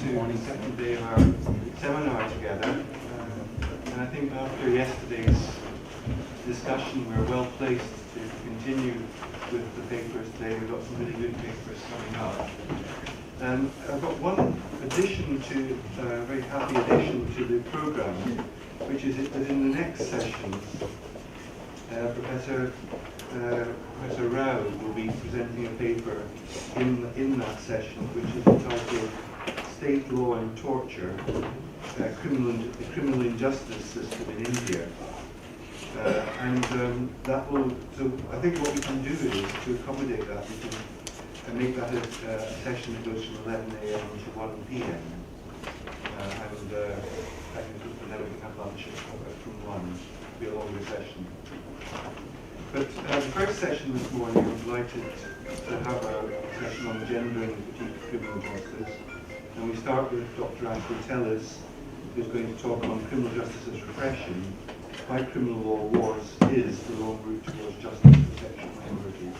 To the second day of our seminar together, and I think after yesterday's discussion we're well placed to continue with the papers today. We've got some really good papers coming up. I've got one addition to, a very happy addition to the programme, which is that in the next session Professor Rao will be presenting a paper in that session, which is entitled State Law and Torture, the Criminal Injustice System in India. That will, so I think what we can do is to accommodate that, we can make that a session that goes from 11 a.m. to 1 p.m. And then we can have lunch from 1, it'll be a longer session. But the first session this morning, I'm delighted to have a session on gender and critique of criminal justice. And we start with Dr. Ashley Tellers, who's going to talk on criminal justice as repression, why criminal law wars is the long route towards justice for sexual minorities.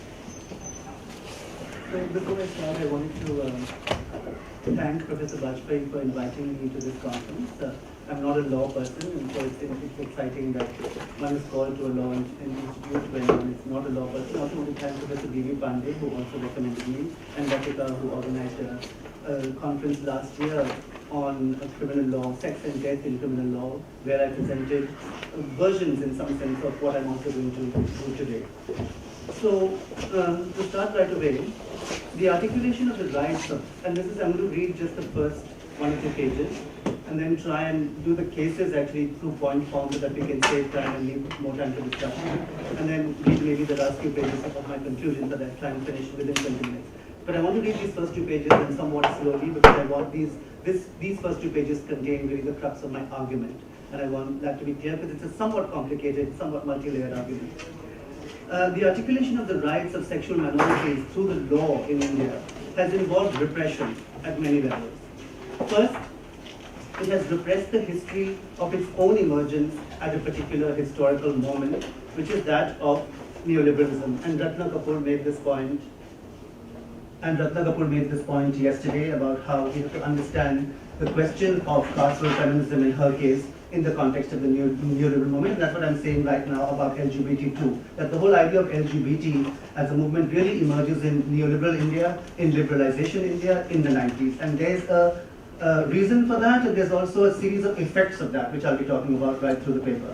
So before I start, I wanted to thank Professor Bajpai for inviting me to this conference. I'm not a law person, and so it's exciting that one is called to a law institute when one is not a law person. I also want to thank Professor B.V. Pandey, who also recommended me, and Latika, who organized a conference last year on criminal law, sex and death in criminal law, where I presented versions in some sense of what I'm also going to do today. So, to start right away, the articulation of the rights of, and this is, I'm going to read just the first 1 or 2 pages, and then try and do the cases actually through point form so that we can save time and leave more time for discussion, and then read maybe the last few pages of my conclusion so that I try and finish within 20 minutes. But I want to read these first 2 pages and somewhat slowly because I want these first 2 pages contain really the crux of my argument. And I want that to be clear because it's a somewhat complicated, somewhat multi-layered argument. The articulation of the rights of sexual minorities through the law in India has involved repression at many levels. First, it has repressed the history of its own emergence at a particular historical moment, which is that of neoliberalism. And Ratna Kapoor made this point. Yesterday about how we have to understand the question of carceral feminism in her case in the context of the neoliberal movement. That's what I'm saying right now about LGBT too. That the whole idea of LGBT as a movement really emerges in neoliberal India, in liberalization India in the 90s. And there's a reason for that, and there's also a series of effects of that, which I'll be talking about right through the paper.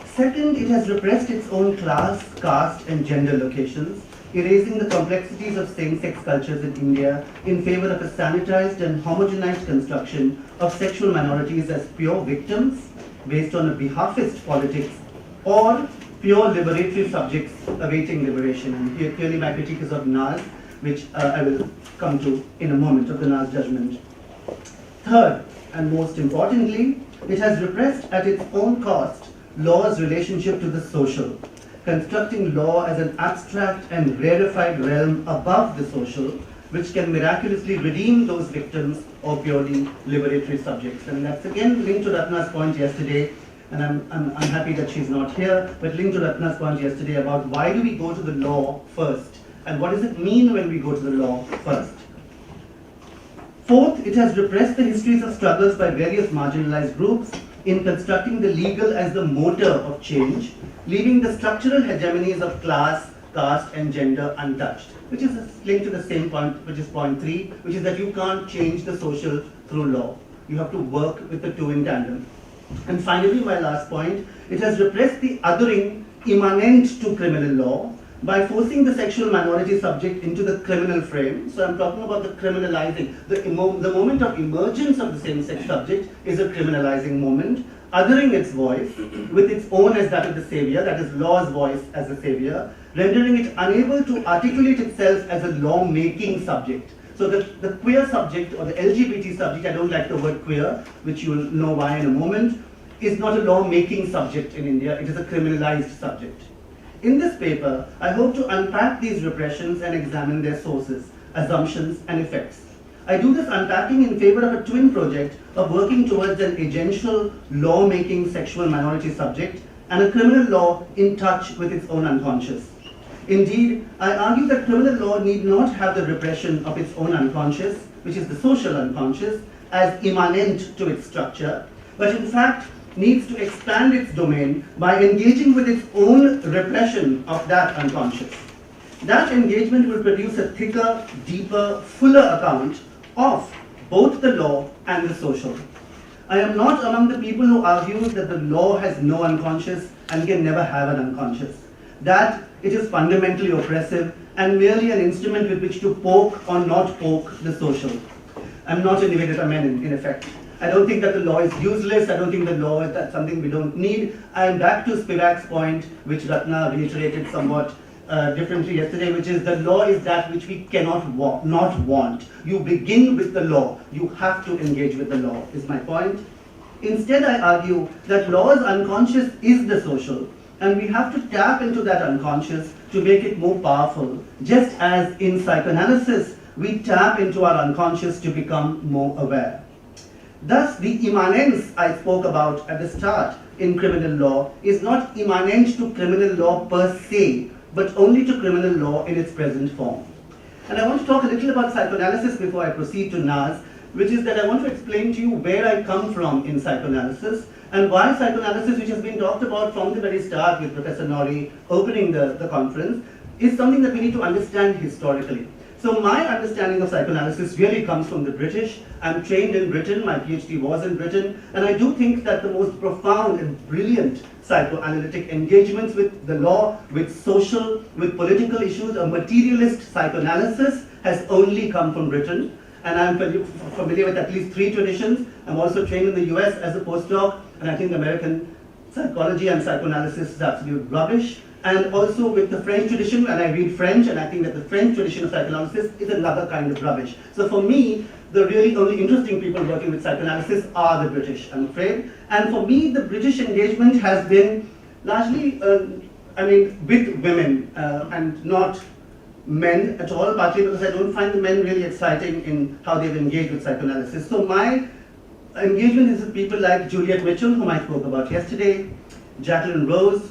Second, it has repressed its own class, caste, and gender locations, erasing the complexities of same-sex cultures in India in favor of a sanitized and homogenized construction of sexual minorities as pure victims based on a behalfist politics or pure liberatory subjects awaiting liberation. And here clearly my critique is of Naz, which I will come to in a moment, of the Naz judgment. Third, and most importantly, it has repressed at its own cost law's relationship to the social, constructing law as an abstract and rarefied realm above the social, which can miraculously redeem those victims or purely liberatory subjects. And that's again linked to Ratna's point yesterday, and I'm happy that she's not here, but linked to Ratna's point yesterday about why do we go to the law first, and what does it mean when we go to the law first. Fourth, it has repressed the histories of struggles by various marginalized groups in constructing the legal as the motor of change, leaving the structural hegemonies of class, caste, and gender untouched, which is linked to the same point, which is point 3, which is that you can't change the social through law. You have to work with the two in tandem. And finally, my last point, it has repressed the othering immanent to criminal law by forcing the sexual minority subject into the criminal frame. So I'm talking about the criminalizing. The moment of emergence of the same-sex subject is a criminalizing moment, othering its voice with its own as that of the savior, that is law's voice as the savior, rendering it unable to articulate itself as a law-making subject. So the queer subject or the LGBT subject, I don't like the word queer, which you will know why in a moment, is not a law-making subject in India, it is a criminalized subject. In this paper, I hope to unpack these repressions and examine their sources, assumptions, and effects. I do this unpacking in favor of a twin project of working towards an agential law-making sexual minority subject and a criminal law in touch with its own unconscious. Indeed, I argue that criminal law need not have the repression of its own unconscious, which is the social unconscious, as immanent to its structure, but in fact needs to expand its domain by engaging with its own repression of that unconscious. That engagement will produce a thicker, deeper, fuller account of both the law and the social. I am not among the people who argue that the law has no unconscious and can never have an unconscious. That it is fundamentally oppressive and merely an instrument with which to poke or not poke the social. I'm not an innovative amendment, in effect. I don't think that the law is useless. I don't think the law is that something we don't need. I am back to Spivak's point, which Ratna reiterated somewhat differently yesterday, which is the law is that which we cannot not want. You begin with the law. You have to engage with the law, is my point. Instead, I argue that law's unconscious is the social, and we have to tap into that unconscious to make it more powerful, just as in psychoanalysis, we tap into our unconscious to become more aware. Thus, the immanence I spoke about at the start in criminal law is not immanent to criminal law per se, but only to criminal law in its present form. And I want to talk a little about psychoanalysis before I proceed to Naz, which is that I want to explain to you where I come from in psychoanalysis and why psychoanalysis, which has been talked about from the very start with Professor Norrie opening the conference, is something that we need to understand historically. So my understanding of psychoanalysis really comes from the British. I'm trained in Britain, my PhD was in Britain, and I do think that the most profound and brilliant psychoanalytic engagements with the law, with social, with political issues, a materialist psychoanalysis has only come from Britain. And I'm familiar with at least 3 traditions. I'm also trained in the US as a postdoc, and I think American psychology and psychoanalysis is absolute rubbish. And also with the French tradition, and I read French, and I think that the French tradition of psychoanalysis is another kind of rubbish. So for me, the really only interesting people working with psychoanalysis are the British, I'm afraid. And for me, the British engagement has been largely, with women and not men at all, partly because I don't find the men really exciting in how they've engaged with psychoanalysis. So my engagement is with people like Juliet Mitchell, whom I spoke about yesterday, Jacqueline Rose,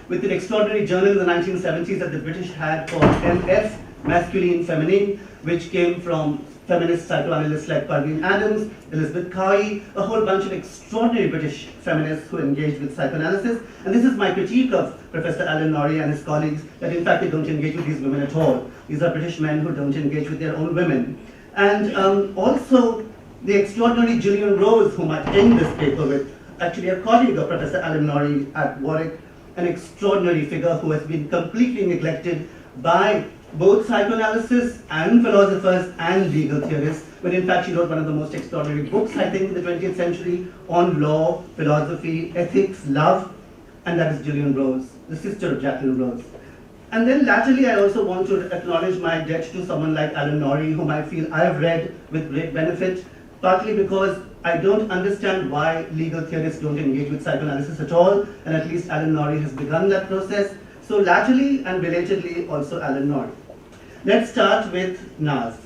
with an extraordinary journal in the 1970s that the British had called MF, Masculine Feminine, which came from feminist psychoanalysts like Parveen Adams, Elizabeth Cowie, a whole bunch of extraordinary British feminists who engaged with psychoanalysis. And this is my critique of Professor Alan Norrie and his colleagues, that in fact they don't engage with these women at all. These are British men who don't engage with their own women. And also the extraordinary Gillian Rose, whom I end this paper with, actually a colleague of Professor Alan Norrie at Warwick, an extraordinary figure who has been completely neglected by both psychoanalysts and philosophers and legal theorists, but in fact she wrote one of the most extraordinary books, I think, in the 20th century on law, philosophy, ethics, love, and that is Gillian Rose, the sister of Jacqueline Rose. And then latterly I also want to acknowledge my debt to someone like Alan Norrie, whom I feel I have read with great benefit, partly because I don't understand why legal theorists don't engage with psychoanalysis at all, and at least Alan Norrie has begun that process. So latterly and belatedly also Alan Norrie. Let's start with Naz.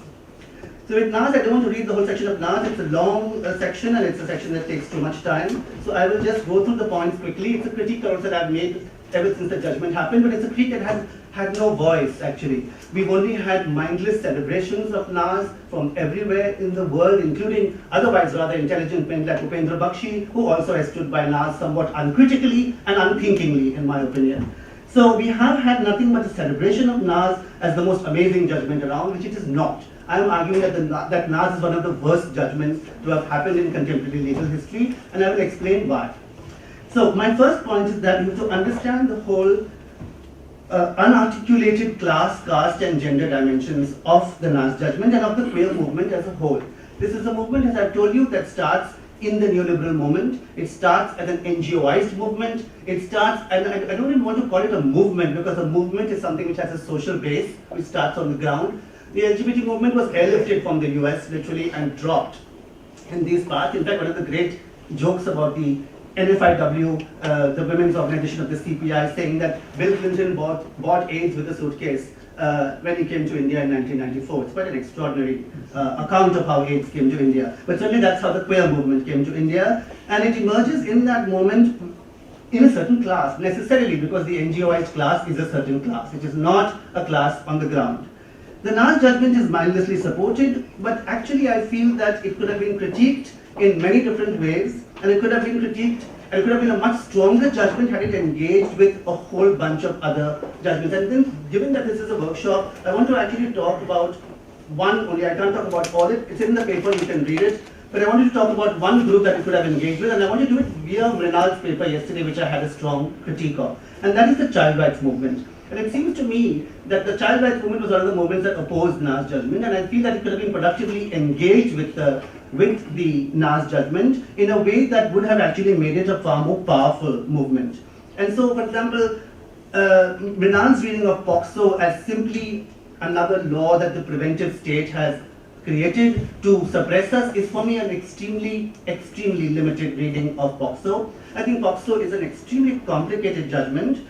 So with Naz, I don't want to read the whole section of Naz. It's a long section, and it's a section that takes too much time. So I will just go through the points quickly. It's a critique also that I've made ever since the judgment happened, but it's a critique that has had no voice, actually. We've only had mindless celebrations of Naz from everywhere in the world, including otherwise rather intelligent men like Upendra Bakshi, who also has stood by Naz somewhat uncritically and unthinkingly, in my opinion. So we have had nothing but a celebration of Naz as the most amazing judgment around, which it is not. I am arguing that Naz is one of the worst judgments to have happened in contemporary legal history, and I will explain why. So my first point is that you have to understand the whole unarticulated class, caste and gender dimensions of the Naz judgment and of the queer movement as a whole. This is a movement, as I've told you, that starts in the neoliberal movement. It starts as an NGOized movement. It starts, and I don't even want to call it a movement, because a movement is something which has a social base, which starts on the ground. The LGBT movement was airlifted from the US, literally, and dropped in these parts. In fact, one of the great jokes about the NFIW, the women's organization of the CPI, saying that Bill Clinton bought AIDS with a suitcase, when he came to India in 1994. It's quite an extraordinary account of how AIDS came to India. But certainly that's how the queer movement came to India. And it emerges in that moment in a certain class, necessarily because the NGOized class is a certain class. It is not a class on the ground. The Nas judgment is mindlessly supported, but actually I feel that it could have been critiqued in many different ways, and it could have been critiqued, and it could have been a much stronger judgment had it engaged with a whole bunch of other judgments. And then, given that this is a workshop, I want to actually talk about one only. I can't talk about all it. It's in the paper, you can read it. But I wanted to talk about one group that it could have engaged with, and I want to do it via Mrinal's paper yesterday, which I had a strong critique of. And that is the child rights movement. And it seems to me that the child rights movement was one of the movements that opposed Nas judgment, and I feel that it could have been productively engaged with the Nas judgment in a way that would have actually made it a far more powerful movement. And so, for example, Mrinal's reading of POCSO as simply another law that the preventive state has created to suppress us is for me an extremely limited reading of POCSO. I think POCSO is an extremely complicated judgment.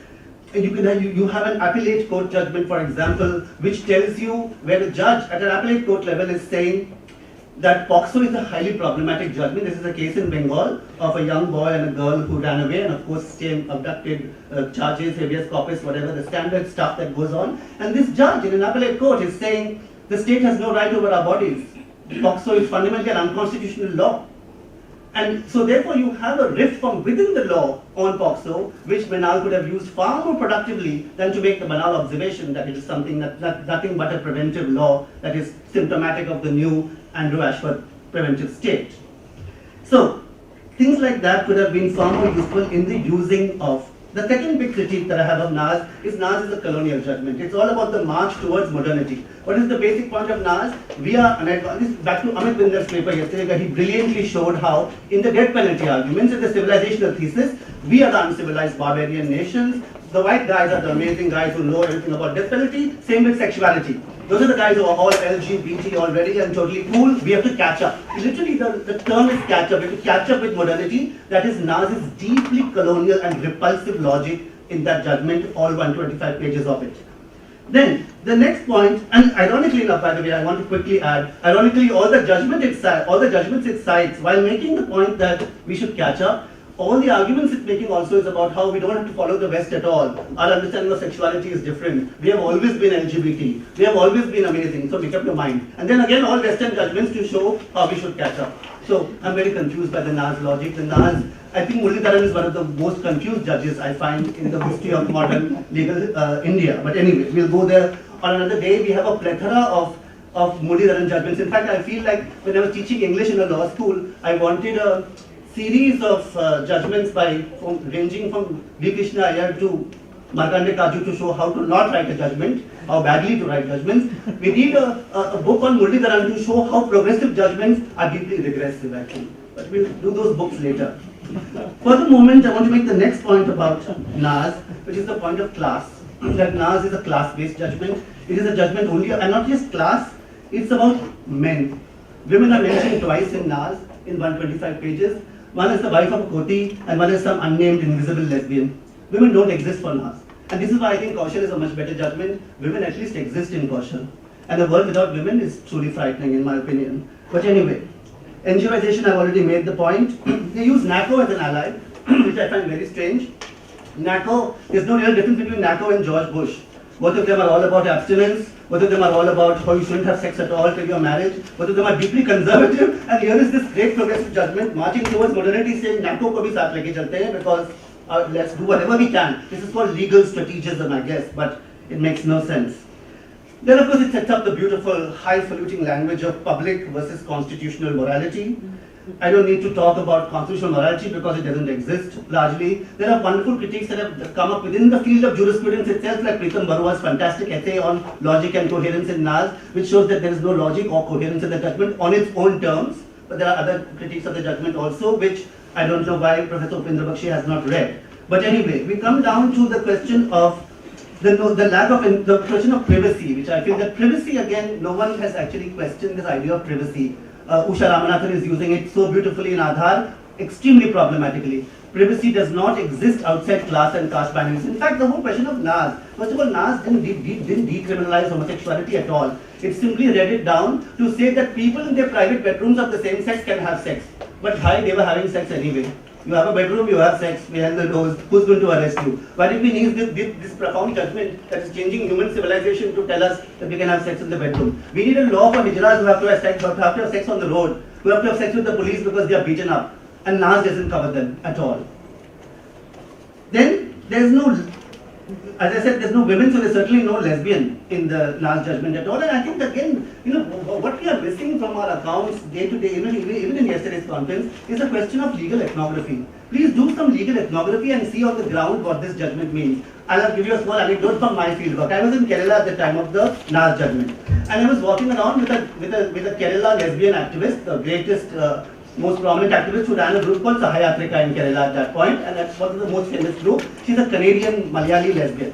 You have an appellate court judgment, for example, which tells you where the judge at an appellate court level is saying that POCSO is a highly problematic judgment. This is a case in Bengal of a young boy and a girl who ran away and of course came abducted, charges, habeas corpus, whatever, the standard stuff that goes on. And this judge in an appellate court is saying the state has no right over our bodies. POCSO is fundamentally an unconstitutional law. And so therefore you have a rift from within the law on POCSO, which Mrinal could have used far more productively than to make the banal observation that it is something that nothing but a preventive law that is symptomatic of the new Andrew Ashford preventive state. So things like that could have been far more useful in the using of. The second big critique that I have of Nas is a colonial judgment. It's all about the march towards modernity. What is the basic point of Nas? This is back to Amit Binder's paper yesterday, where he brilliantly showed how in the death penalty arguments, in the civilizational thesis, we are the uncivilized barbarian nations. The white guys are the amazing guys who know everything about death penalty. Same with sexuality. Those are the guys who are all LGBT already and totally cool. We have to catch up. Literally, the term is catch up. We have to catch up with modernity. That is Nas's deeply colonial and repulsive logic in that judgment, all 125 pages of it. Then, the next point, and ironically enough, by the way, I want to quickly add, ironically, all the judgments it cites, while making the point that we should catch up, all the arguments it's making also is about how we don't have to follow the West at all. Our understanding of sexuality is different. We have always been LGBT. We have always been amazing. So make up your mind. And then again, all Western judgments to show how we should catch up. So I'm very confused by the Nas logic. The Nas, I think Muralidharan is one of the most confused judges I find in the history of modern legal India. But anyway, we'll go there on another day. We have a plethora of Muralidharan judgments. In fact, I feel like when I was teaching English in a law school, I wanted a series of judgments ranging from V. Krishna Iyer to Markandeya Kaju to show how to not write a judgment, how badly to write judgments. We need a book on Muralidharan to show how progressive judgments are deeply regressive actually. But we'll do those books later. For the moment, I want to make the next point about Nas, which is the point of class. That Nas is a class-based judgment. It is a judgment only, and not just class, it's about men. Women are mentioned twice in Nas in 125 pages. One is the wife of a Koti, and one is some unnamed invisible lesbian. Women don't exist for Nas. And this is why I think Kaushal is a much better judgment. Women at least exist in Kaushal. And a world without women is truly frightening in my opinion. But anyway, NGOization, I've already made the point. They use NACO as an ally, which I find very strange. NACO, there's no real difference between NACO and George Bush. Both of them are all about abstinence. Both of them are all about how you shouldn't have sex at all till your marriage. Both of them are deeply conservative. And here is this great progressive judgment marching towards modernity, saying NACO ko bhi saath leke chalte hain because let's do whatever we can. This is called legal strategism, I guess, but it makes no sense. Then, of course, it sets up the beautiful, highfalutin language of public versus constitutional morality. I don't need to talk about constitutional morality because it doesn't exist largely. There are wonderful critiques that have come up within the field of jurisprudence itself, like Pritam Barua's fantastic essay on logic and coherence in Nas, which shows that there is no logic or coherence in the judgment on its own terms. But there are other critiques of the judgment also, which I don't know why Professor Upendra Bakshi has not read. But anyway, we come down to the question of the question of privacy, which I feel that privacy, again, no one has actually questioned this idea of privacy. Usha Ramanathan is using it so beautifully in Aadhaar. extremely problematically. Privacy does not exist outside class and caste boundaries. In fact, the whole question of Nas, first of all, Nas didn't decriminalize homosexuality at all. It simply read it down to say that people in their private bedrooms of the same sex can have sex. But hi, they were having sex anyway. You have a bedroom, you have sex behind the doors, who's going to arrest you? Why did we need this profound judgment that is changing human civilization to tell us that we can have sex in the bedroom? We need a law for hijras who have to have sex on the road, who have to have sex with the police because they are beaten up. And Nas doesn't cover them at all. Then there's no, as I said, there's no women, so there's certainly no lesbian in the Nas judgment at all. And I think again, what we are missing from our accounts day to day, even in yesterday's conference, is a question of legal ethnography. Please do some legal ethnography and see on the ground what this judgment means. I'll give you a small anecdote from my fieldwork. I was in Kerala at the time of the Nas judgment, and I was walking around with a Kerala lesbian activist, the greatest, most prominent activist who ran a group called Sahayatrika in Kerala at that point, and that's one of the most famous group. She's a Canadian Malayali lesbian.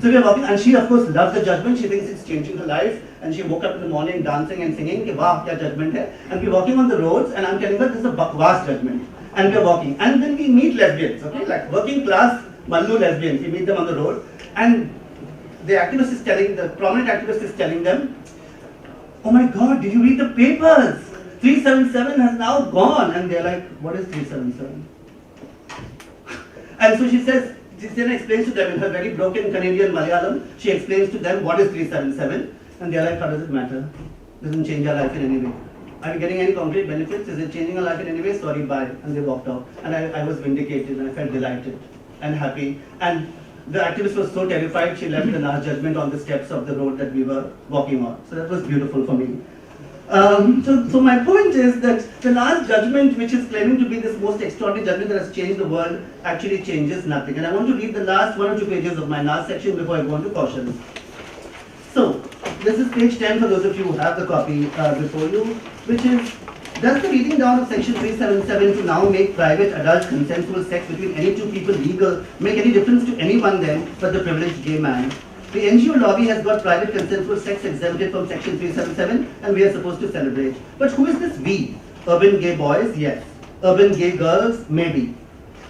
So we are walking, and she of course loves the judgment. She thinks it's changing her life, and she woke up in the morning dancing and singing, "Ki wow, kya judgment hai?" And we're walking on the roads, and I'm telling her this is a vast judgment. And we're walking, and then we meet lesbians, okay, like working class Mallu lesbians. We meet them on the road, and the prominent activist is telling them, "Oh my God, did you read the papers? 377 has now gone." And they're like, "What is 377? And so she then explains to them in her very broken Canadian Malayalam, she explains to them what is 377, and they're like, "How does it matter? Doesn't change our life in any way. Are you getting any concrete benefits? Is it changing our life in any way? Sorry, bye." And they walked off. And I was vindicated, and I felt delighted and happy. And the activist was so terrified, she left the last judgment on the steps of the road that we were walking on. So that was beautiful for me. So my point is that the last judgment, which is claiming to be this most extraordinary judgment that has changed the world, actually changes nothing. And I want to read the last 1 or 2 pages of my last section before I go on to caution. So, this is page 10 for those of you who have the copy before you, which is, does the reading down of section 377 to now make private adult consensual sex between any two people legal make any difference to anyone then but the privileged gay man? The NGO lobby has got private consensual sex exempted from section 377 and we are supposed to celebrate. But who is this we? Urban gay boys? Yes. Urban gay girls? Maybe.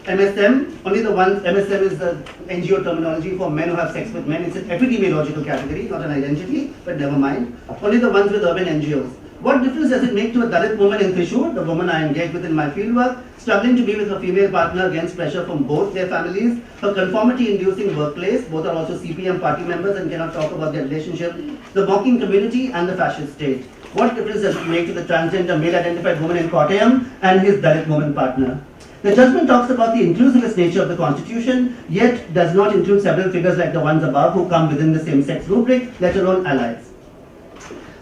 MSM, only the ones, MSM is the NGO terminology for men who have sex with men. It's an epidemiological category, not an identity, but never mind. Only the ones with urban NGOs. What difference does it make to a Dalit woman in Thrissur, the woman I engage with in my fieldwork, struggling to be with her female partner against pressure from both their families, her conformity-inducing workplace, both are also CPM party members and cannot talk about their relationship, the mocking community and the fascist state? What difference does it make to the transgender male-identified woman in Kottayam and his Dalit woman partner? The judgment talks about the inclusivist nature of the constitution, yet does not include several figures like the ones above who come within the same-sex rubric, let alone allies.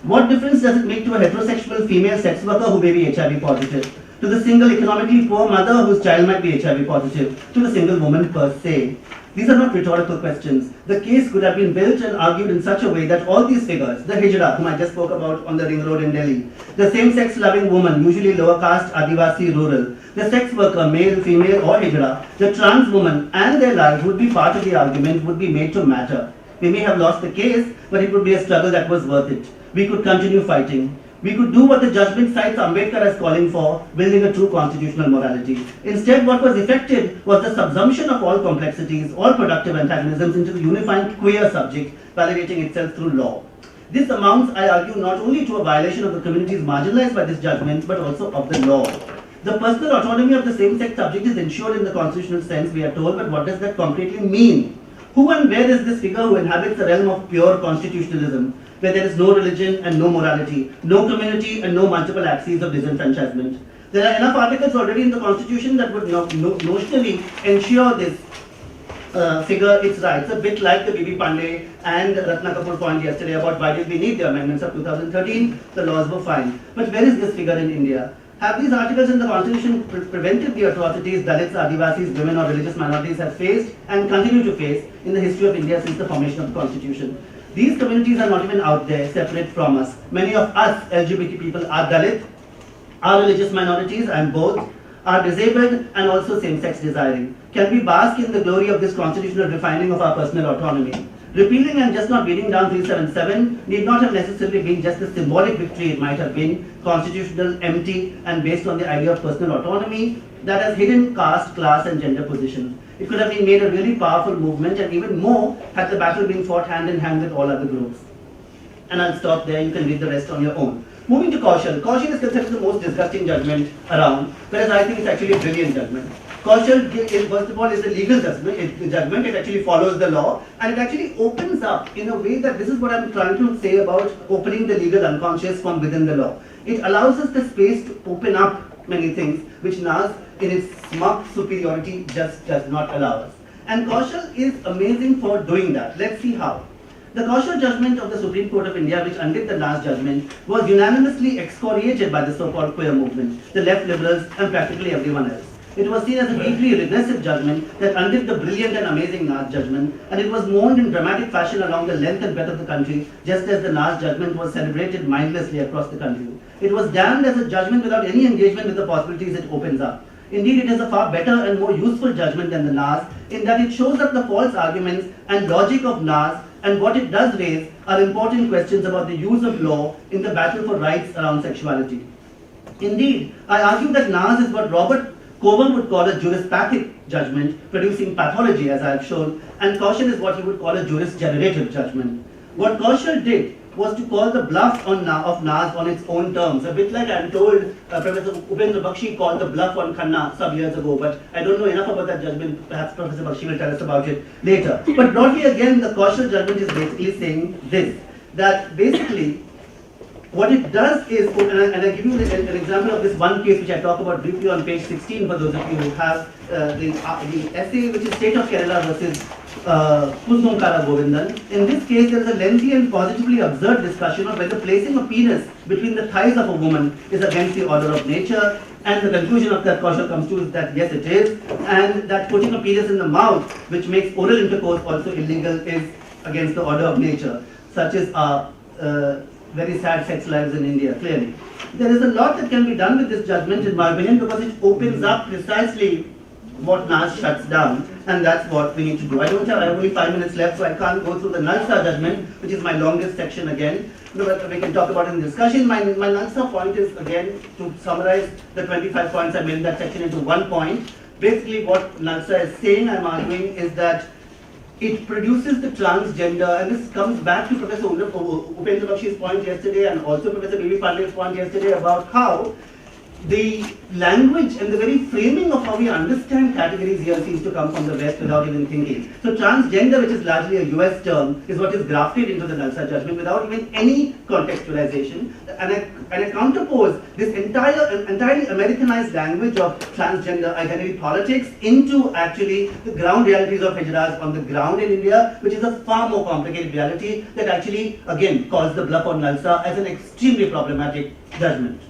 What difference does it make to a heterosexual female sex worker who may be HIV positive? To the single economically poor mother whose child might be HIV positive? To the single woman per se? These are not rhetorical questions. The case could have been built and argued in such a way that all these figures, the hijra, whom I just spoke about on the ring road in Delhi, the same-sex loving woman, usually lower caste, Adivasi, rural, the sex worker, male, female or hijra, the trans woman and their lives would be part of the argument, would be made to matter. We may have lost the case, but it would be a struggle that was worth it. We could continue fighting. We could do what the judgment cites Ambedkar as calling for, building a true constitutional morality. Instead, what was effected was the subsumption of all complexities, all productive antagonisms into the unifying queer subject, validating itself through law. This amounts, I argue, not only to a violation of the communities marginalized by this judgment, but also of the law. The personal autonomy of the same-sex subject is ensured in the constitutional sense, we are told, but what does that concretely mean? Who and where is this figure who inhabits the realm of pure constitutionalism, where there is no religion and no morality, no community and no multiple axes of disenfranchisement? There are enough articles already in the Constitution that would notionally ensure this figure its rights, a bit like the Bibi Pandey and Ratna Kapoor point yesterday about why did we need the amendments of 2013, the laws were fine. But where is this figure in India? Have these articles in the Constitution prevented the atrocities Dalits, Adivasis, women or religious minorities have faced and continue to face in the history of India since the formation of the Constitution? These communities are not even out there, separate from us. Many of us LGBT people are Dalit, are religious minorities, and both, are disabled and also same-sex desiring. Can we bask in the glory of this constitutional refining of our personal autonomy? Repealing and just not beating down 377 need not have necessarily been just a symbolic victory. It might have been constitutional, empty, and based on the idea of personal autonomy that has hidden caste, class, and gender positions. It could have been made a really powerful movement, and even more had the battle been fought hand in hand with all other groups. And I'll stop there. You can read the rest on your own. Moving to Kaushal. Kaushal is considered the most disgusting judgment around, whereas I think it's actually a brilliant judgment. Kaushal, first of all, is a legal judgment. It actually follows the law, and it actually opens up in a way that this is what I'm trying to say about opening the legal unconscious from within the law. It allows us the space to open up many things which Naz, in its smug superiority, just does not allow us. And Kaushal is amazing for doing that. Let's see how. The Kaushal judgment of the Supreme Court of India, which undid the Naz judgment, was unanimously excoriated by the so-called queer movement, the left liberals, and practically everyone else. It was seen as a deeply regressive judgment that undid the brilliant and amazing Naz judgment, and it was mourned in dramatic fashion along the length and breadth of the country, just as the Naz judgment was celebrated mindlessly across the country. It was damned as a judgment without any engagement with the possibilities it opens up. Indeed, it is a far better and more useful judgment than the Naz, in that it shows up the false arguments and logic of Naz, and what it does raise are important questions about the use of law in the battle for rights around sexuality. Indeed, I argue that Naz is what Robert Coburn would call a jurispacific judgment, producing pathology, as I have shown, and Kaushal is what he would call a juris-generative judgment. What Kaushal did was to call the bluff of Naz on its own terms, a bit like I'm told Professor Upendra Bakshi called the bluff on Khanna some years ago, but I don't know enough about that judgment. Perhaps Professor Bakshi will tell us about it later. But broadly again, the Kaushal judgment is basically saying this, that basically what it does is, and I give you an example of this one case which I talk about briefly on page 16 for those of you who have the essay, which is State of Kerala versus Kusnonkara Govindan. In this case, there is a lengthy and positively absurd discussion of whether placing a penis between the thighs of a woman is against the order of nature, and the conclusion of that Kaushal comes to is that yes, it is, and that putting a penis in the mouth, which makes oral intercourse also illegal, is against the order of nature. Such is our very sad sex lives in India, clearly. There is a lot that can be done with this judgment, in my opinion, because it opens up precisely what Naz shuts down, and that's what we need to do. I have only 5 minutes left, so I can't go through the Nalsa judgment, which is my longest section again. No, but we can talk about it in discussion. My Nalsa point is, again, to summarize the 25 points I made in that section into one point. Basically, what Nalsa is saying, I'm arguing, is that it produces the transgender, and this comes back to Professor Upendra Bakshi's point yesterday and also Professor B.V. Pandey's point yesterday about how the language and the very framing of how we understand categories here seems to come from the West without even thinking. So transgender, which is largely a US term, is what is grafted into the Nalsa judgment without even any contextualization. And I counterpose this entirely Americanized language of transgender identity politics into actually the ground realities of Hijraz on the ground in India, which is a far more complicated reality that actually, again, calls the bluff on Nalsa as an extremely problematic judgment.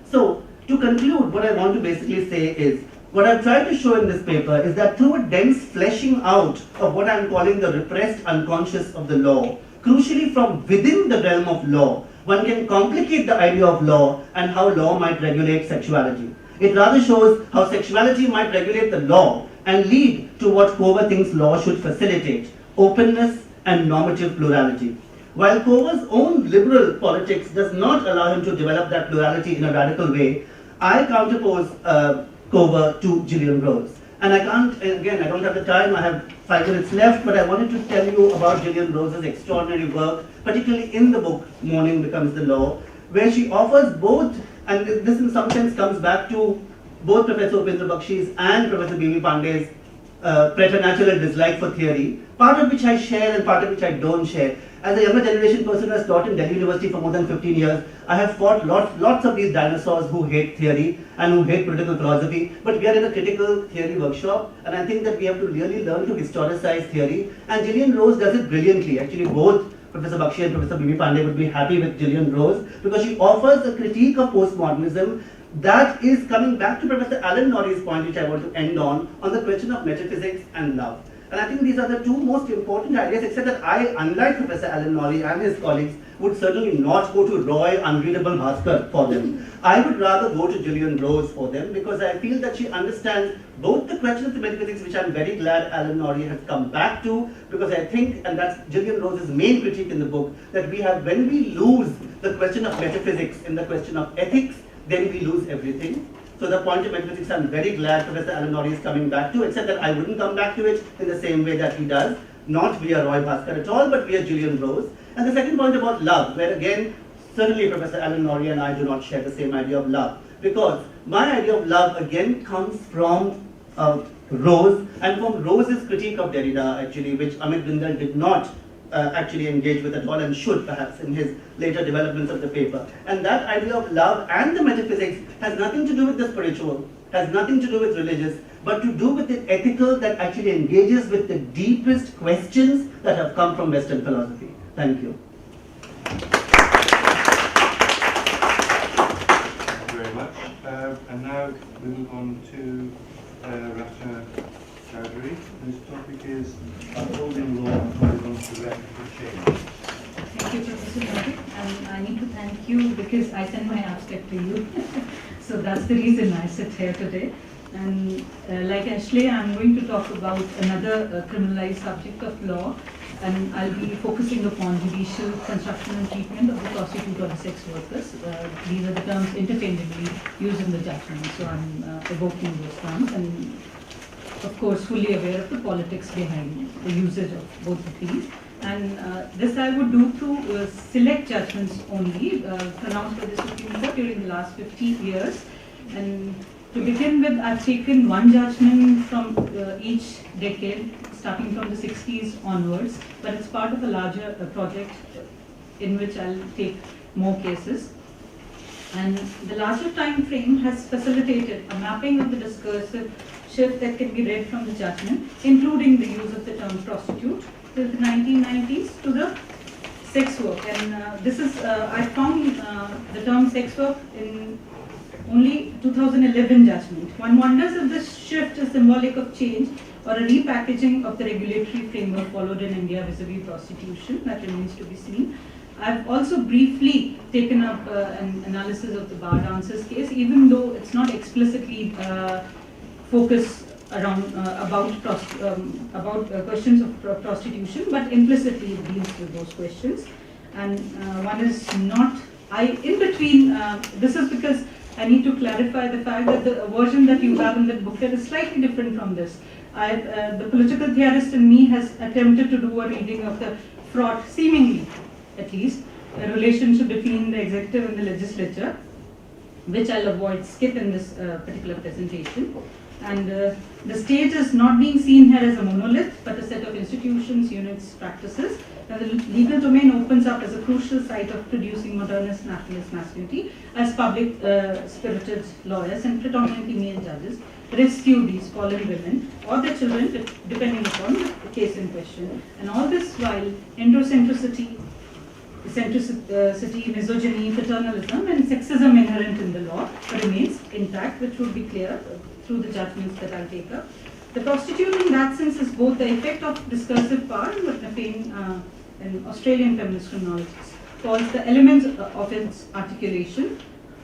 So, to conclude, what I want to basically say is, what I've tried to show in this paper is that through a dense fleshing out of what I'm calling the repressed unconscious of the law, crucially from within the realm of law, one can complicate the idea of law and how law might regulate sexuality. It rather shows how sexuality might regulate the law and lead to what Cover thinks law should facilitate: openness and normative plurality. While Cover's own liberal politics does not allow him to develop that plurality in a radical way, I counterpose Cover to Gillian Rose. And I can't, again, I don't have the time, I have 5 minutes left, but I wanted to tell you about Gillian Rose's extraordinary work, particularly in the book Mourning Becomes the Law, where she offers both, and this in some sense comes back to both Professor Upendra Bakshi's and Professor B.V. Pandey's preternatural dislike for theory, part of which I share and part of which I don't share. As a younger generation person who has taught in Delhi University for more than 15 years, I have fought lots of these dinosaurs who hate theory and who hate political philosophy, but we are in a critical theory workshop, and I think that we have to really learn to historicize theory, and Gillian Rose does it brilliantly. Actually, both Professor Bakshi and Professor B.V. Pandey would be happy with Gillian Rose, because she offers a critique of postmodernism that is coming back to Professor Alan Norrie's point, which I want to end on the question of metaphysics and love. And I think these are the two most important ideas, except that I, unlike Professor Alan Norrie and his colleagues, would certainly not go to Roy Unreadable Bhaskar for them. I would rather go to Gillian Rose for them, because I feel that she understands both the questions of metaphysics, which I'm very glad Alan Norrie has come back to, because I think, and that's Gillian Rose's main critique in the book, that we have, when we lose the question of metaphysics in the question of ethics, then we lose everything. So the point of metaphysics, I'm very glad Professor Alan Norrie is coming back to, except that I wouldn't come back to it in the same way that he does, not via Roy Bhaskar at all, but via Gillian Rose. And the second point about love, where again, certainly Professor Alan Norrie and I do not share the same idea of love, because my idea of love again comes from Rose, and from Rose's critique of Derrida actually, which Amit Bindal did not actually engage with at all, and should perhaps in his later developments of the paper. And that idea of love and the metaphysics has nothing to do with the spiritual, has nothing to do with religious, but to do with the ethical that actually engages with the deepest questions that have come from Western philosophy. Thank you. Thank you very much. And now we move on to Rachna Chowdhury, whose topic is Upholding Law and Horizontal Radical Change. Thank you, Professor Norrie, and I need to thank you because I sent my abstract to you. So that's the reason I sit here today. And like Ashley, I'm going to talk about another criminalized subject of law, and I'll be focusing upon judicial construction and treatment of the prostitute or the sex workers. These are the terms interchangeably used in the judgment, so I'm evoking those terms, and of course fully aware of the politics behind the usage of both of these. And this I would do through select judgments only, pronounced by the Supreme Court during the last 50 years. And to begin with, I've taken one judgment from each decade, starting from the 60s onwards, but it's part of a larger project in which I'll take more cases. And the larger time frame has facilitated a mapping of the discursive shift that can be read from the judgment, including the use of the term prostitute till the 1990s to the sex work. And this is, I found the term sex work in only 2011 judgment. One wonders if this shift is symbolic of change or a repackaging of the regulatory framework followed in India vis-a-vis prostitution. That remains to be seen. I've also briefly taken up an analysis of the bar dancers case, even though it's not explicitly focused around about questions of prostitution, but implicitly it deals with those questions. And one is not, in between, this is because I need to clarify the fact that the version that you have in the booklet is slightly different from this. The political theorist in me has attempted to do a reading of the fraught, seemingly at least, a relationship between the executive and the legislature, which I'll avoid, skip in this particular presentation. And the state is not being seen here as a monolith, but a set of institutions, units, practices. And the legal domain opens up as a crucial site of producing modernist nationalist masculinity as public spirited lawyers and predominantly male judges rescue these fallen women or their children, depending upon the case in question. And all this while androcentricity, misogyny, paternalism, and sexism inherent in the law remains intact, which would be clear through the judgments that I'll take up. The prostitute in that sense is both the effect of discursive power and what McFain and Australian feminist criminologists calls the elements of its articulation.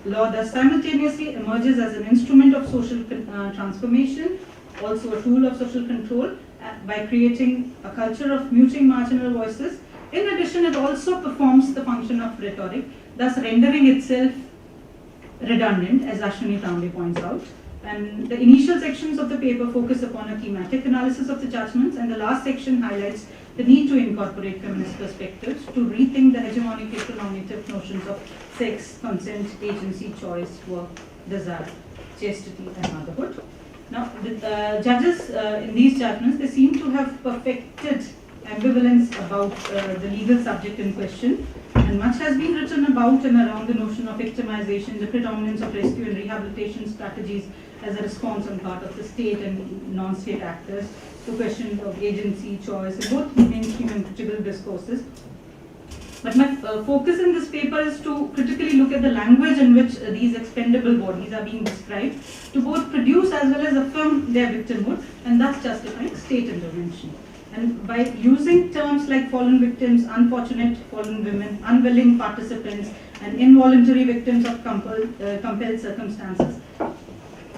Law thus simultaneously emerges as an instrument of social transformation, also a tool of social control, by creating a culture of muting marginal voices. In addition, it also performs the function of rhetoric, thus rendering itself redundant, as Ashwini Tambe points out. And the initial sections of the paper focus upon a thematic analysis of the judgments, and the last section highlights the need to incorporate feminist perspectives to rethink the hegemonic heteronormative notions of sex, consent, agency, choice, work, desire, chastity, and motherhood. Now, the judges in these judgments, they seem to have perfected ambivalence about the legal subject in question, and much has been written about and around the notion of victimization, the predominance of rescue and rehabilitation strategies as a response on part of the state and non-state actors to questions of agency, choice, in both mainstream and critical discourses. But my focus in this paper is to critically look at the language in which these expendable bodies are being described to both produce as well as affirm their victimhood and thus justifying state intervention. And by using terms like fallen victims, unfortunate fallen women, unwilling participants, and involuntary victims of compelled circumstances,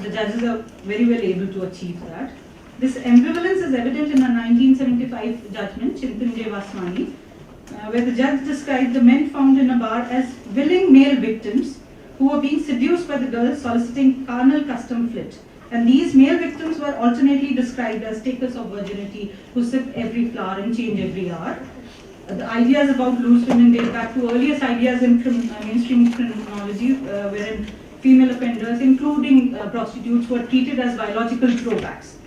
the judges are very well able to achieve that. This ambivalence is evident in a 1975 judgment, Chintan J. Vaswani, where the judge described the men found in a bar as willing male victims who were being seduced by the girls soliciting carnal custom flit. And these male victims were alternately described as takers of virginity who sip every flower and change every hour. The ideas about loose women date back to earliest ideas in mainstream criminology, wherein female offenders, including prostitutes, were treated as biological throwbacks.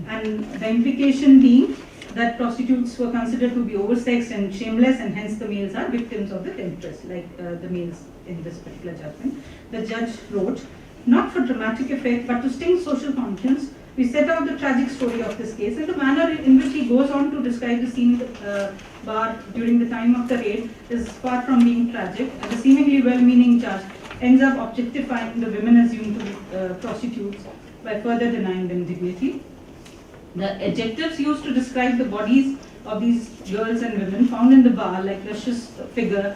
And the implication being that prostitutes were considered to be oversexed and shameless, and hence the males are victims of the temptress, like the males in this particular judgment. The judge wrote, not for dramatic effect, but to sting social conscience, we set out the tragic story of this case, and the manner in which he goes on to describe the scene in the bar during the time of the raid is far from being tragic, and the seemingly well-meaning judge ends up objectifying the women assumed to be prostitutes by further denying them dignity. The adjectives used to describe the bodies of these girls and women found in the bar, like luscious figure,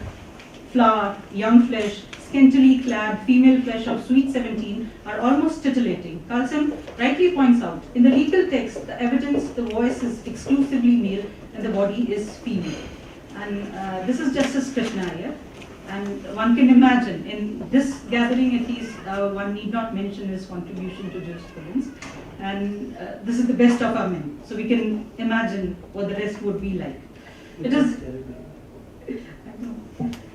flower, young flesh, scantily clad female flesh of sweet 17, are almost titillating. Carlson rightly points out, in the legal text, the evidence, the voice is exclusively male and the body is female. And this is Justice Krishna here. And one can imagine, in this gathering at least, one need not mention his contribution to jurisprudence. And this is the best of our men. So we can imagine what the rest would be like.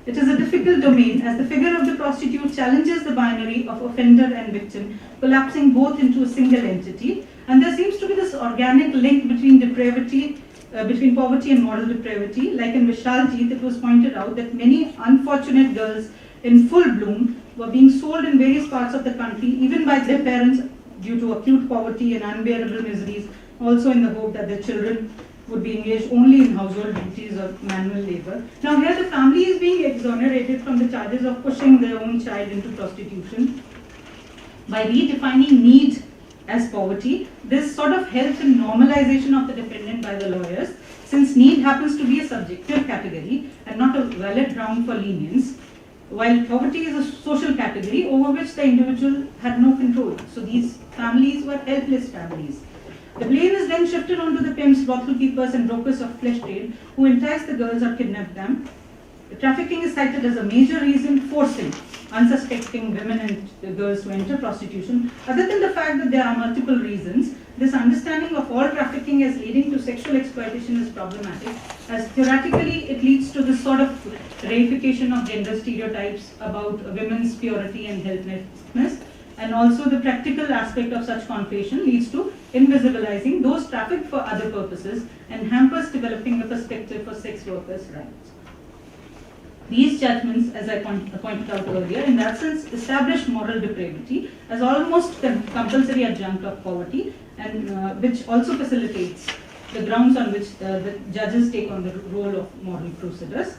It is a difficult domain, as the figure of the prostitute challenges the binary of offender and victim, collapsing both into a single entity. And there seems to be this organic link between depravity, between poverty and moral depravity. Like in Vishaljeet, it was pointed out that many unfortunate girls in full bloom were being sold in various parts of the country, even by their parents, due to acute poverty and unbearable miseries, also in the hope that their children would be engaged only in household duties or manual labor. Now here the family is being exonerated from the charges of pushing their own child into prostitution. By redefining need as poverty, this sort of helps in normalization of the defendant by the lawyers, since need happens to be a subjective category and not a valid ground for lenience, while poverty is a social category over which the individual had no control. So these families were helpless families. The blame is then shifted onto the pimps, brothel keepers, and brokers of flesh trade who entice the girls or kidnap them. The trafficking is cited as a major reason forcing unsuspecting women and girls to enter prostitution. Other than the fact that there are multiple reasons, this understanding of all trafficking as leading to sexual exploitation is problematic, as theoretically it leads to this sort of reification of gender stereotypes about women's purity and helplessness, and also the practical aspect of such conflation leads to invisibilizing those trafficked for other purposes and hampers developing a perspective for sex workers' rights. These judgments, as I pointed out earlier, in that sense establish moral depravity as almost compulsory adjunct of poverty, and which also facilitates the grounds on which the judges take on the role of moral crusaders.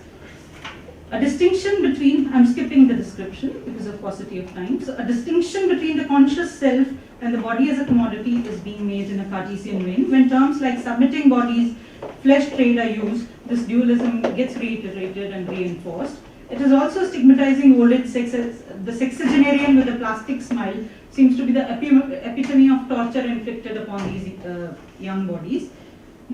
A distinction between, I'm skipping the description because of paucity of time, so a distinction between the conscious self and the body as a commodity is being made in a Cartesian vein. When terms like submitting bodies, flesh trade are used, this dualism gets reiterated and reinforced. It is also stigmatizing old age sex. The sexagenarian with a plastic smile seems to be the epitome of torture inflicted upon these young bodies.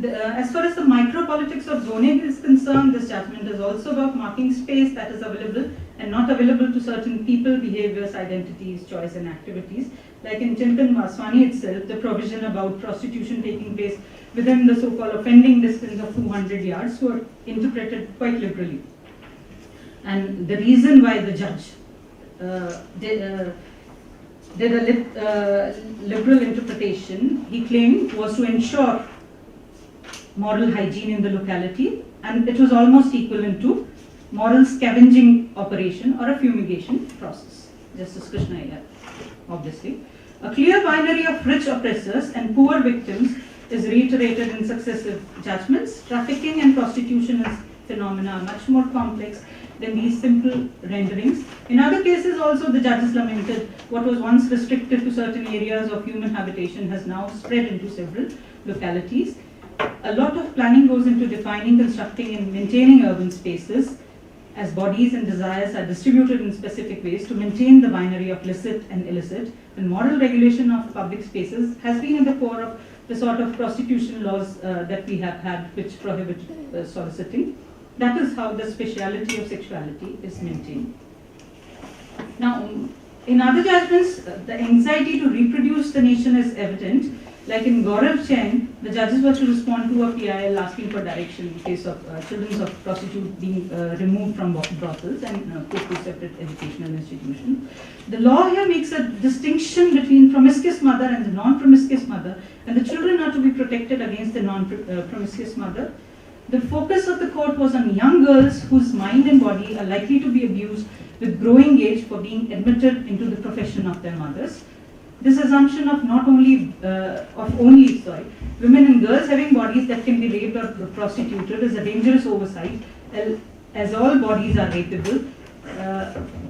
As far as the micropolitics of zoning is concerned, this judgment is also about marking space that is available and not available to certain people, behaviors, identities, choice, and activities. Like in Chintan Vaswani itself, the provision about prostitution taking place within the so-called offending distance of 200 yards were interpreted quite liberally. And the reason why the judge did a liberal interpretation, he claimed, was to ensure moral hygiene in the locality, and it was almost equivalent to moral scavenging operation or a fumigation process. Justice Krishna here, obviously. A clear binary of rich oppressors and poor victims is reiterated in successive judgments. Trafficking and prostitution is phenomena are much more complex than these simple renderings. In other cases also, the judges lamented what was once restricted to certain areas of human habitation has now spread into several localities. A lot of planning goes into defining, constructing and maintaining urban spaces as bodies and desires are distributed in specific ways to maintain the binary of licit and illicit. And moral regulation of public spaces has been at the core of the sort of prostitution laws that we have had, which prohibit soliciting. That is how the speciality of sexuality is maintained. Now, in other judgments, the anxiety to reproduce the nation is evident. Like in Gaurav Chen, the judges were to respond to a PIL asking for direction in case of children of prostitutes being removed from brothels and put to separate educational institutions. The law here makes a distinction between promiscuous mother and the non-promiscuous mother, and the children are to be protected against the non-promiscuous mother. The focus of the court was on young girls whose mind and body are likely to be abused with growing age for being admitted into the profession of their mothers. This assumption of only women and girls having bodies that can be raped or prostituted is a dangerous oversight, as all bodies are rapeable.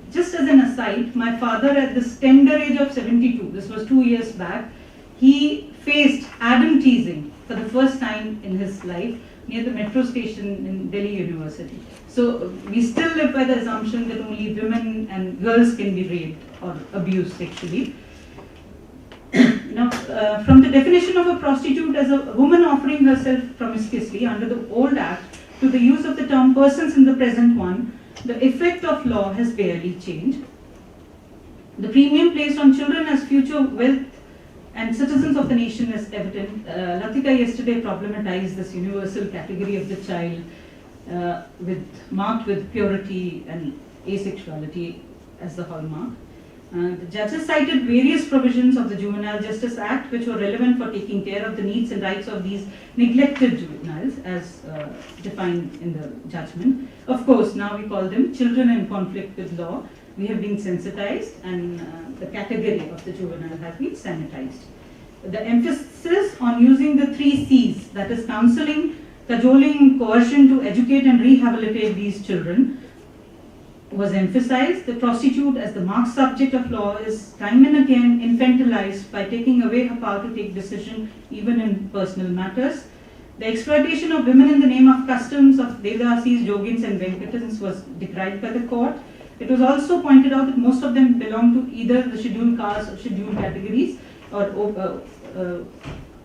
Just as an aside, my father at this tender age of 72, this was 2 years back, he faced Adam teasing for the first time in his life near the metro station in Delhi University. So we still live by the assumption that only women and girls can be raped or abused sexually. Now, from the definition of a prostitute as a woman offering herself promiscuously under the old act to the use of the term persons in the present one, the effect of law has barely changed. The premium placed on children as future wealth and citizens of the nation is evident. Latika yesterday problematized this universal category of the child marked with purity and asexuality as the hallmark. The judges cited various provisions of the Juvenile Justice Act which were relevant for taking care of the needs and rights of these neglected juveniles as defined in the judgment. Of course, now we call them children in conflict with law. We have been sensitized and the category of the juvenile has been sanitized. The emphasis on using the 3 C's, that is counseling, cajoling, coercion to educate and rehabilitate these children, was emphasized. The prostitute as the marked subject of law is time and again infantilized by taking away her power to take decision even in personal matters. The exploitation of women in the name of customs of Devdasis, Jogins and Venkatans was decried by the court. It was also pointed out that most of them belong to either the scheduled castes or scheduled categories or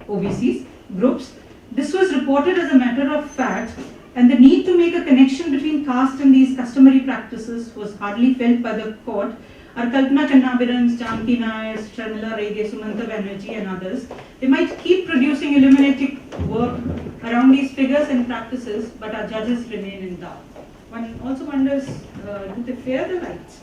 OBCs groups. This was reported as a matter of fact, and the need to make a connection between caste and these customary practices was hardly felt by the court. Our Kalpana Kannabirans, Janki Nair, Sharmila Rege, Sumanta Banerjee and others, they might keep producing illuminating work around these figures and practices, but our judges remain in doubt. One also wonders, do they fear the lights?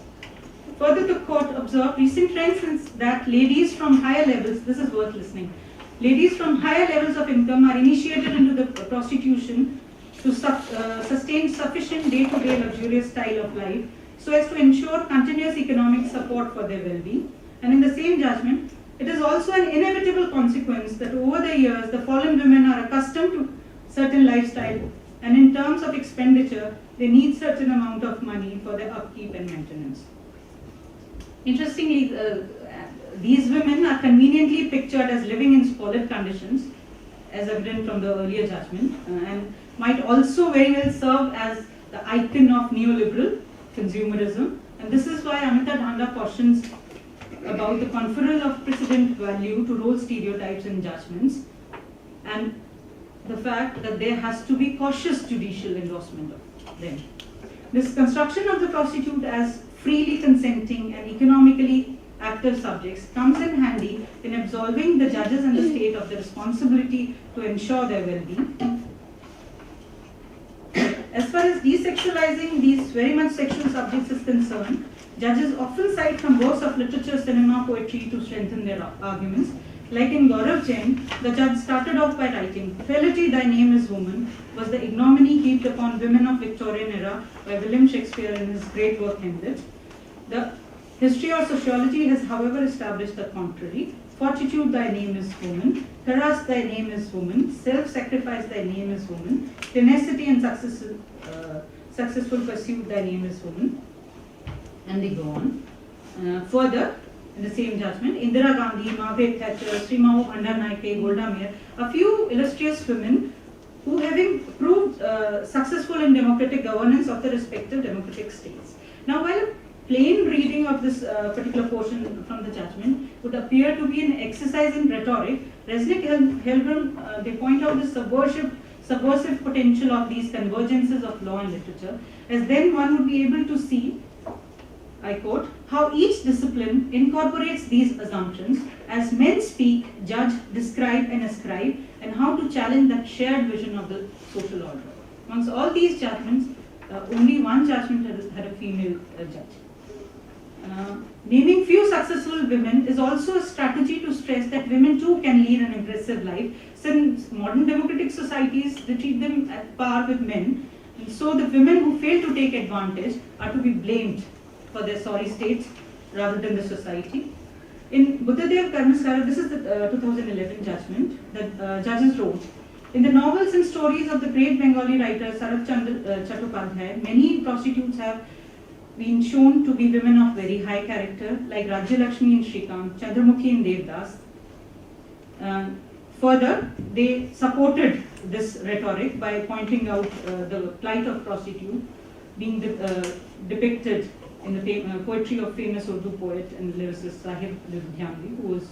Further, the court observed recent trends since that ladies from higher levels, this is worth listening, ladies from higher levels of income are initiated into the prostitution to sustain sufficient day-to-day luxurious style of life so as to ensure continuous economic support for their well-being. And in the same judgment, it is also an inevitable consequence that over the years, the fallen women are accustomed to certain lifestyle, and in terms of expenditure, they need certain amount of money for their upkeep and maintenance. Interestingly, these women are conveniently pictured as living in squalid conditions, as evident from the earlier judgment, and might also very well serve as the icon of neoliberal consumerism. And this is why Amita Dhanda cautions about the conferral of precedent value to role stereotypes and judgments, and the fact that there has to be cautious judicial endorsement of them. This construction of the prostitute as freely consenting and economically active subjects comes in handy in absolving the judges and the state of the responsibility to ensure their well-being. As far as desexualizing these very much sexual subjects is concerned, judges often cite from works of literature, cinema, poetry to strengthen their arguments. Like in Gaurav Chen, the judge started off by writing, "Felity, thy name is woman," was the ignominy heaped upon women of Victorian era by William Shakespeare in his great work Hamlet. The history or sociology has, however, established the contrary. fortitude thy name is woman, courage thy name is woman, self-sacrifice thy name is woman, tenacity and successful pursuit thy name is woman. And they go on. Further, in the same judgment, Indira Gandhi, Margaret Thatcher, Srimao Andanaike, Golda Meir, a few illustrious women who having proved successful in democratic governance of the respective democratic states. Now, while a plain reading of this particular portion from the judgment would appear to be an exercise in rhetoric, Resnick Helbron, they point out the subversive potential of these convergences of law and literature, as then one would be able to see, I quote, how each discipline incorporates these assumptions as men speak, judge, describe and ascribe, and how to challenge that shared vision of the social order. Amongst all these judgments, only one judgment had a female judge. Naming few successful women is also a strategy to stress that women too can lead an impressive life, since modern democratic societies, they treat them at par with men, and so the women who fail to take advantage are to be blamed for their sorry states rather than the society. In Buddhadev Karmaskara, this is the 2011 judgment that judges wrote. In the novels and stories of the great Bengali writer Sarath Chattopadhyay, many prostitutes have been shown to be women of very high character, like Rajya Lakshmi in Shrikant, Chandramukhi in Devdas. Further, they supported this rhetoric by pointing out the plight of prostitute being depicted in the poetry of famous Urdu poet and lyricist Sahil Ludhianvi, who was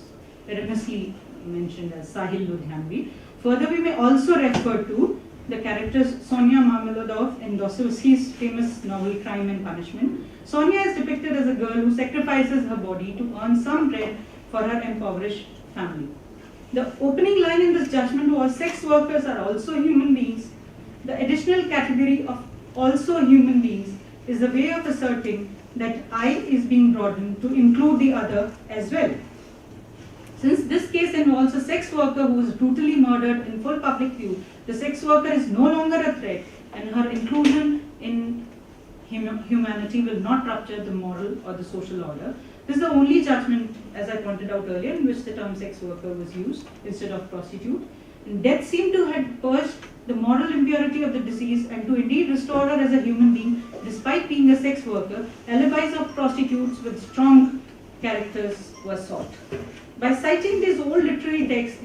famously mentioned as Sahil Ludhianvi. Further, we may also refer to the characters Sonia Marmeladov in Dostoevsky's famous novel Crime and Punishment. Sonia is depicted as a girl who sacrifices her body to earn some bread for her impoverished family. The opening line in this judgment was, sex workers are also human beings. The additional category of also human beings is a way of asserting that I is being broadened to include the other as well. Since this case involves a sex worker who is brutally murdered in full public view, the sex worker is no longer a threat, and her inclusion in humanity will not rupture the moral or the social order. This is the only judgment, as I pointed out earlier, in which the term sex worker was used instead of prostitute. And death seemed to have purged the moral impurity of the deceased and to indeed restore her as a human being, despite being a sex worker. Alibis of prostitutes with strong characters were sought. By citing these old literary texts,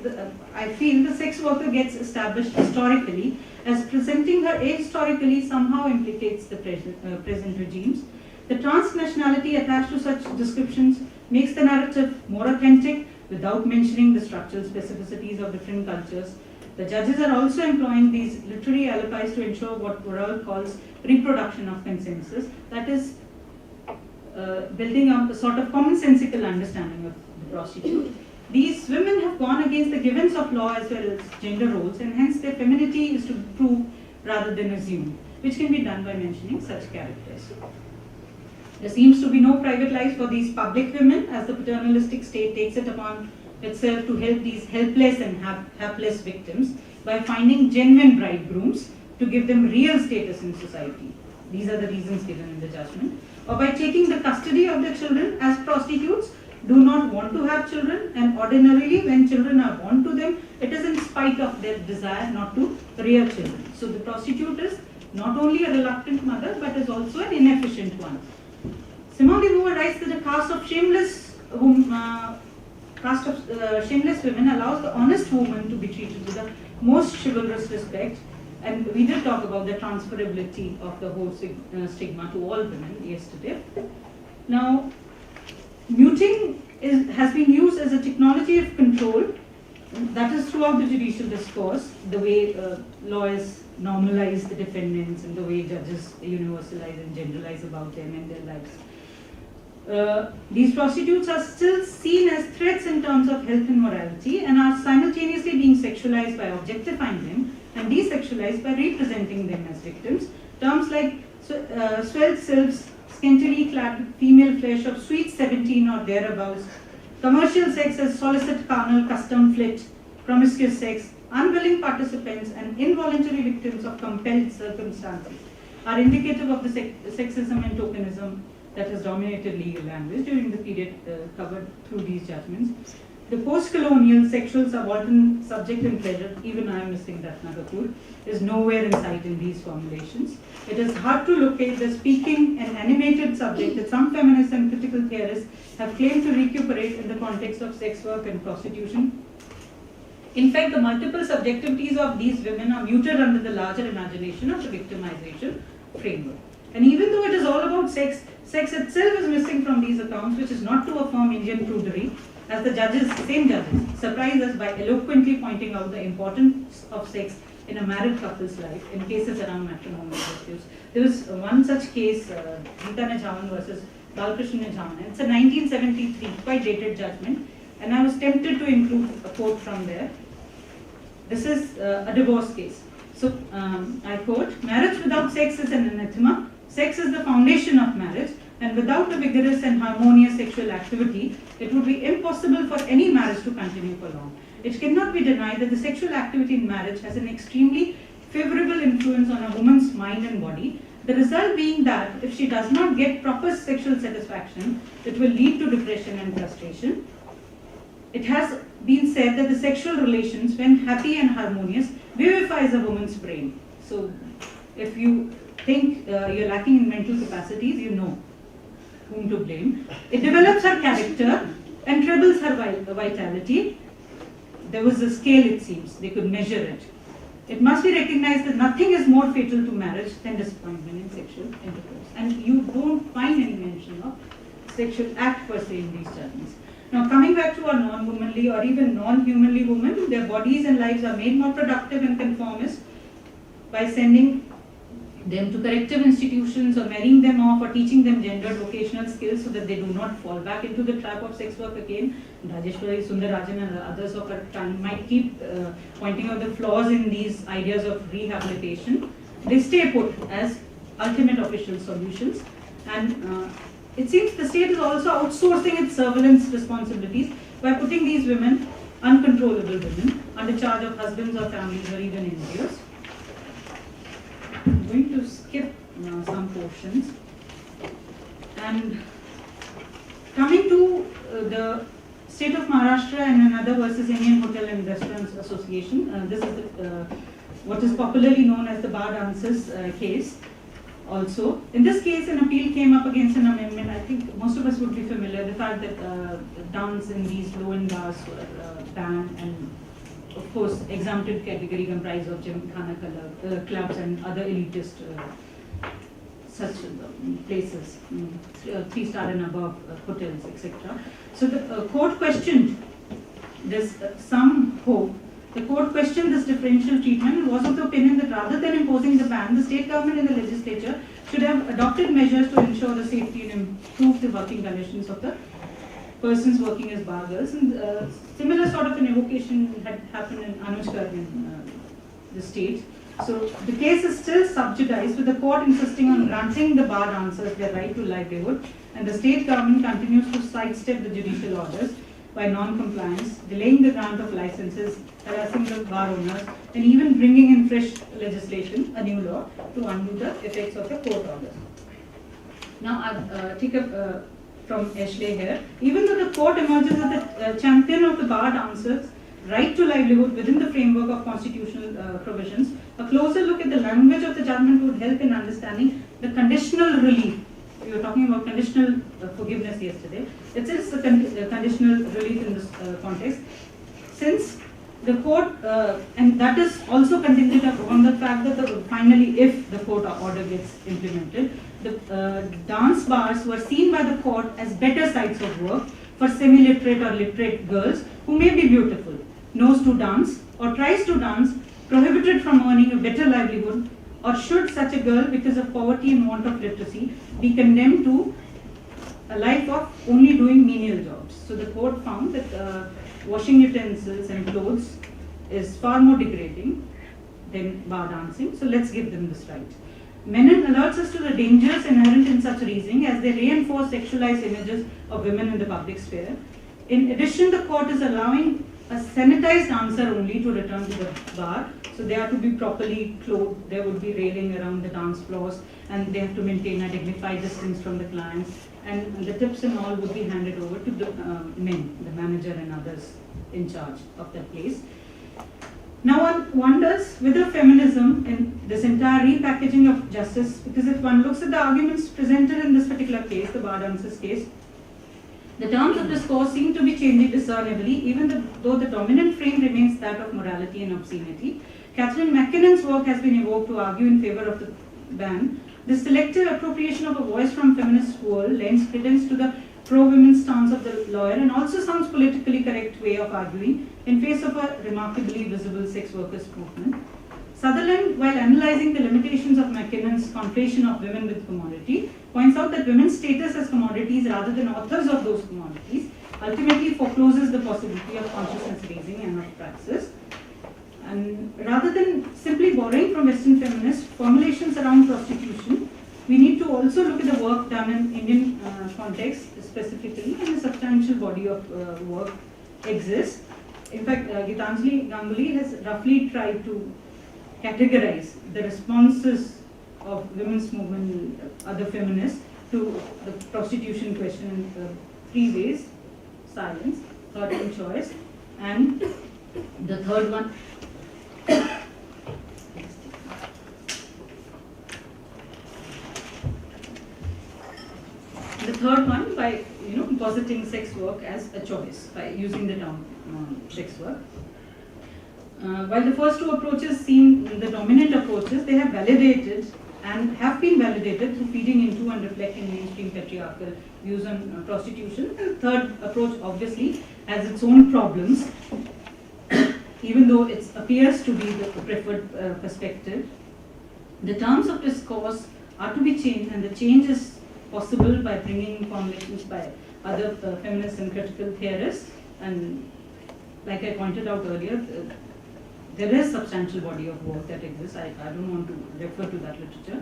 I feel the sex worker gets established historically, as presenting her ahistorically somehow implicates the present regimes. The transnationality attached to such descriptions makes the narrative more authentic without mentioning the structural specificities of different cultures. The judges are also employing these literary alibis to ensure what Worrall calls reproduction of consensus, that is, building up a sort of commonsensical understanding of the prostitute. These women have gone against the givens of law as well as gender roles, and hence their femininity is to prove rather than assume, which can be done by mentioning such characters. There seems to be no private life for these public women, as the paternalistic state takes it upon itself to help these helpless and hapless victims by finding genuine bridegrooms to give them real status in society. These are the reasons given in the judgment. Or by taking the custody of their children, as prostitutes do not want to have children, and ordinarily when children are born to them, it is in spite of their desire not to rear children. So the prostitute is not only a reluctant mother, but is also an inefficient one. Simone de Beauvoir writes that a caste of shameless women allows the honest woman to be treated with the most chivalrous respect, and we did talk about the transferability of the whole stigma to all women yesterday. Now, muting has been used as a technology of control, that is throughout the judicial discourse, the way lawyers normalize the defendants and the way judges universalize and generalize about them and their lives. These prostitutes are still seen as threats in terms of health and morality, and are simultaneously being sexualized by objectifying them and desexualized by representing them as victims. Terms like swelled sylphs, scantily clad female flesh of sweet 17 or thereabouts, commercial sex as solicit carnal custom flit, promiscuous sex, unwilling participants and involuntary victims of compelled circumstances are indicative of the sexism and tokenism that has dominated legal language during the period covered through these judgments. The post-colonial sexual subaltern subject in pleasure, even I am missing that Nagapur, is nowhere in sight in these formulations. It is hard to locate the speaking and animated subject that some feminists and critical theorists have claimed to recuperate in the context of sex work and prostitution. In fact, the multiple subjectivities of these women are muted under the larger imagination of the victimization framework. And even though it is all about sex, sex itself is missing from these accounts, which is not to affirm Indian prudery, as the same judges, surprise us by eloquently pointing out the importance of sex in a married couple's life in cases around matrimonial disputes. There was one such case, Geeta Nejavan versus Balkrishna Nejavan. It's a 1973, quite dated judgment, and I was tempted to include a quote from there. This is a divorce case. So, I quote, "Marriage without sex is an anathema. Sex is the foundation of marriage, and without a vigorous and harmonious sexual activity, it would be impossible for any marriage to continue for long. It cannot be denied that the sexual activity in marriage has an extremely favorable influence on a woman's mind and body, the result being that if she does not get proper sexual satisfaction, it will lead to depression and frustration. It has been said that the sexual relations, when happy and harmonious, vivifies a woman's brain." So, if you think you're lacking in mental capacities, you know whom to blame. "It develops her character and trebles her vitality." There was a scale, it seems, they could measure it. "It must be recognized that nothing is more fatal to marriage than disappointment in sexual intercourse." And you don't find any mention of sexual act per se in these judgments. Now, coming back to our non-womanly or even non-humanly women, their bodies and lives are made more productive and conformist by sending them to corrective institutions or marrying them off or teaching them gendered vocational skills so that they do not fall back into the trap of sex work again. Rajeshwari, Sundarajan and others of our time might keep pointing out the flaws in these ideas of rehabilitation. They stay put as ultimate official solutions, and it seems the state is also outsourcing its surveillance responsibilities by putting these women, uncontrollable women, under charge of husbands or families or even NGOs. I'm going to skip some portions. And coming to the state of Maharashtra and another versus Indian Hotel and Restaurants Association, this is what is popularly known as the bar dancers case. Also, in this case, an appeal came up against an amendment. I think most of us would be familiar with the fact that dance in these low-end bars were banned, and of course, exempted category comprised of Gymkhana clubs and other elitist such places, 3-star and above hotels, etc. So the court questioned this. The court questioned this differential treatment and was of the opinion that rather than imposing the ban, the state government and the legislature should have adopted measures to ensure the safety and improve the working conditions of the persons working as bar girls. And similar sort of an evocation had happened in Anushkar in the state. So the case is still subjudiced, with the court insisting on granting the bar dancers their right to livelihood, and the state government continues to sidestep the judicial orders by non-compliance, delaying the grant of licenses, harassing the bar owners, and even bringing in fresh legislation, a new law, to undo the effects of the court orders. Now I'll take up from Ashley here. Even though the court emerges as the champion of the bar dancers' right to livelihood within the framework of constitutional provisions, a closer look at the language of the judgment would help in understanding the conditional relief. We were talking about conditional forgiveness yesterday. It is a conditional relief in this context. Since the court, and that is also contingent upon the fact that finally, if the court order gets implemented, the dance bars were seen by the court as better sites of work for semi-literate or literate girls who may be beautiful, knows to dance or tries to dance, prohibited from earning a better livelihood, or should such a girl, because of poverty and want of literacy, be condemned to a life of only doing menial jobs. So the court found that washing utensils and clothes is far more degrading than bar dancing, so let's give them this right. Menon alerts us to the dangers inherent in such reasoning as they reinforce sexualized images of women in the public sphere. In addition, the court is allowing a sanitized dancer only to return to the bar, So they are to be properly clothed, there would be railing around the dance floors, and they have to maintain a dignified distance from the clients, and the tips and all would be handed over to the men, the manager and others in charge of that place. Now one wonders whether feminism in this entire repackaging of justice, because if one looks at the arguments presented in this particular case, the bar dancers case, the terms of discourse seem to be changing discernibly, even though the dominant frame remains that of morality and obscenity. Catherine McKinnon's work has been evoked to argue in favor of the ban. The selective appropriation of a voice from feminist world lends credence to the pro-women stance of the lawyer and also sounds politically correct way of arguing in face of a remarkably visible sex workers movement. Sutherland, while analyzing the limitations of McKinnon's conflation of women with commodity, points out that women's status as commodities rather than authors of those commodities ultimately forecloses the possibility of consciousness raising and of praxis. And rather than simply borrowing from Western feminist formulations around prostitution, we need to also look at the work done in Indian context specifically, and a substantial body of work exists. In fact, Gitanjali Ganguly has roughly tried to categorize the responses of women's movement, other feminists, to the prostitution question in 3 ways: silence, thought and choice, and the third one. The third one by positing sex work as a choice by using the term sex work. While the first two approaches seem the dominant approaches, they have validated and have been validated through feeding into and reflecting mainstream patriarchal views on prostitution. And the third approach obviously has its own problems, even though it appears to be the preferred perspective. The terms of discourse are to be changed, and the change is possible by bringing in formulations by other feminist and critical theorists. And like I pointed out earlier, there is substantial body of work that exists. I don't want to refer to that literature.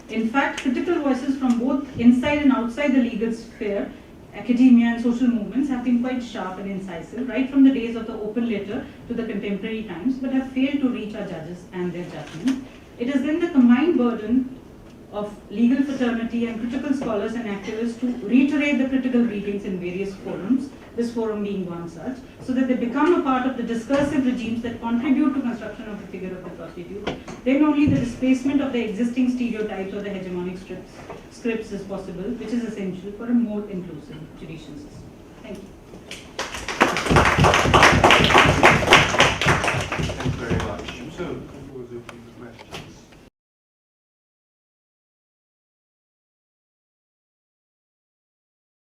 In fact, critical voices from both inside and outside the legal sphere, academia and social movements have been quite sharp and incisive, right from the days of the open letter to the contemporary times, but have failed to reach our judges and their judgment. It is then the combined burden of legal fraternity and critical scholars and activists to reiterate the critical readings in various forums, this forum being one such, so that they become a part of the discursive regimes that contribute to construction of the figure of the prostitute. Then only the displacement of the existing stereotypes or the hegemonic scripts is possible, which is essential for a more inclusive judicial system. Thank you.